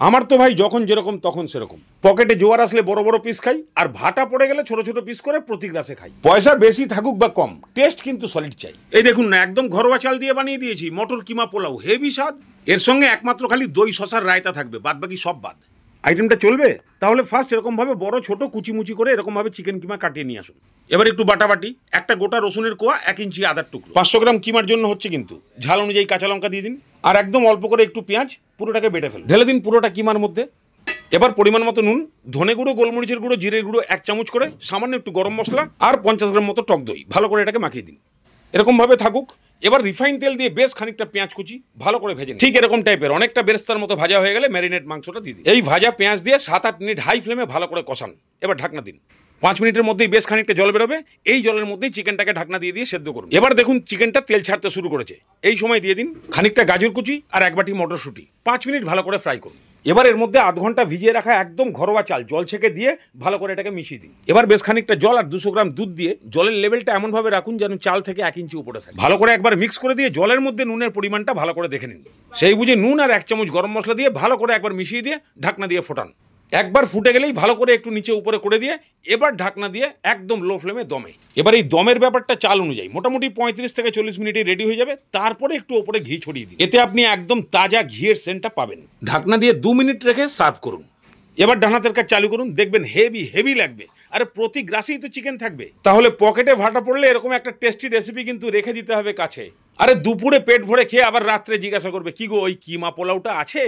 আমার তো ভাই যখন যেরকম তখন সেরকম, পকেটে জোয়ার আসলে বড় বড় পিস খাই, আর ভাটা পড়ে গেলে ছোট ছোট পিস করে প্রতি গ্লাসে খাই। পয়সা বেশি থাকুক বা কম, টেস্ট কিন্তু সলিড চাই। এই দেখুন না, একদম ঘরোয়া চাল দিয়ে বানিয়ে দিয়েছি মটর কিমা পোলাও, হেভি স্বাদ। এর সঙ্গে একমাত্র খালি দই শসার রায়তা থাকবে, বাদ বাকি সব বাদ। আইটেমটা চলবে? তাহলে ফার্স্ট এরকম ভাবে বড় ছোট কুচিমুচি করে এরকম ভাবে চিকেন কিমা কাটিয়ে নিয়ে আসুন। এবার একটু বাটাবাটি, একটা গোটা রসুনের কোয়া, 1 ইঞ্চি আদার টুকরো, 500 গ্রাম কিমার জন্য হচ্ছে কিন্তু, ঝাল অনুযায়ী কাঁচা লঙ্কা দিয়ে দিন, আর একদম অল্প করে একটু পেঁয়াজ, পুরোটাকে বেটে ফেলুন, ঢেলে দিন পুরোটা কিমার মধ্যে। এবার পরিমাণ মতো নুন, ধনে গুঁড়ো, গোলমরিচের গুঁড়ো, জিরের গুঁড়ো 1 চামচ করে, সামান্য একটু গরম মশলা আর 50 গ্রাম মতো টক দই, ভালো করে এটাকে মাখিয়ে দিন। এরকম ভাবে থাকুক। এবার রিফাইন তেল দিয়ে বেশ খানিকটা পেঁয়াজ কুচি ভালো করে ভেজে নিন। ঠিক এরকম টাইপের অনেকটা বেরেস্তার মতো ভাজা হয়ে গেলে ম্যারিনেট মাংসটা দিয়ে দিন। এই ভাজা পেঁয়াজ দিয়ে 7-8 মিনিট হাই ফ্লেমে ভালো করে কষান। এবার ঢাকনা দিন। 5 মিনিটের মধ্যেই বেশ খানিকটা জল বেরোবে। এই জলের মধ্যেই চিকেনটাকে ঢাকনা দিয়ে দিয়ে সেদ্ধ করুন। এবার দেখুন চিকেনটা তেল ছাড়তে শুরু করেছে। এই সময় দিয়ে দিন খানিকটা গাজর কুচি আর 1 বাটি মটরশুঁটি। 5 মিনিট ভালো করে ফ্রাই করুন। এবার এর মধ্যে আধ ঘন্টা ভিজিয়ে রাখা একদম ঘরোয়া চাল জল ছেঁকে দিয়ে ভালো করে এটাকে মিশিয়ে দিন। এবার বেশ খানিকটা জল আর 200 গ্রাম দুধ দিয়ে জলের লেভেলটা এমন ভাবে রাখুন যেন চাল থেকে 1 ইঞ্চি উপরে থাকে। ভালো করে একবার মিক্স করে দিয়ে জলের মধ্যে নুনের পরিমাণটা ভালো করে দেখে নিন। সেই বুঝে নুন আর 1 চামচ গরম মশলা দিয়ে ভালো করে একবার মিশিয়ে দিয়ে ঢাকনা দিয়ে ফোটান। একবার ফুটে গেলেই ভালো করে একটু নিচে উপরে করে দিয়ে এবার ঢাকনা দিয়ে একদম লো ফ্লেমে দমে। এবার এই দমের ব্যাপারটা চাল অনুযায়ী মোটামুটি 35 থেকে 40 মিনিটে রেডি হয়ে যাবে। তারপরে একটু উপরে ঘি ছড়িয়ে দিন, এতে আপনি একদম তাজা ঘিয়ের সেন্টটা পাবেন। ঢাকনা দিয়ে 2 মিনিট রেখে সার্ভ করুন। এবার ডানা তরকা চালু করুন, দেখবেন হেভি হেভি লাগবে। আরে প্রতি গ্রাসেই তো চিকেন থাকবে, তাহলে পকেটে ভাটা পড়লে এরকম একটা টেস্টি রেসিপি কিন্তু রেখে দিতে হবে কাছে। আরে দুপুরে পেট ভরে খেয়ে আবার রাত্রে জিজ্ঞাসা করবে কি গো ওই কিমা পোলাওটা আছে।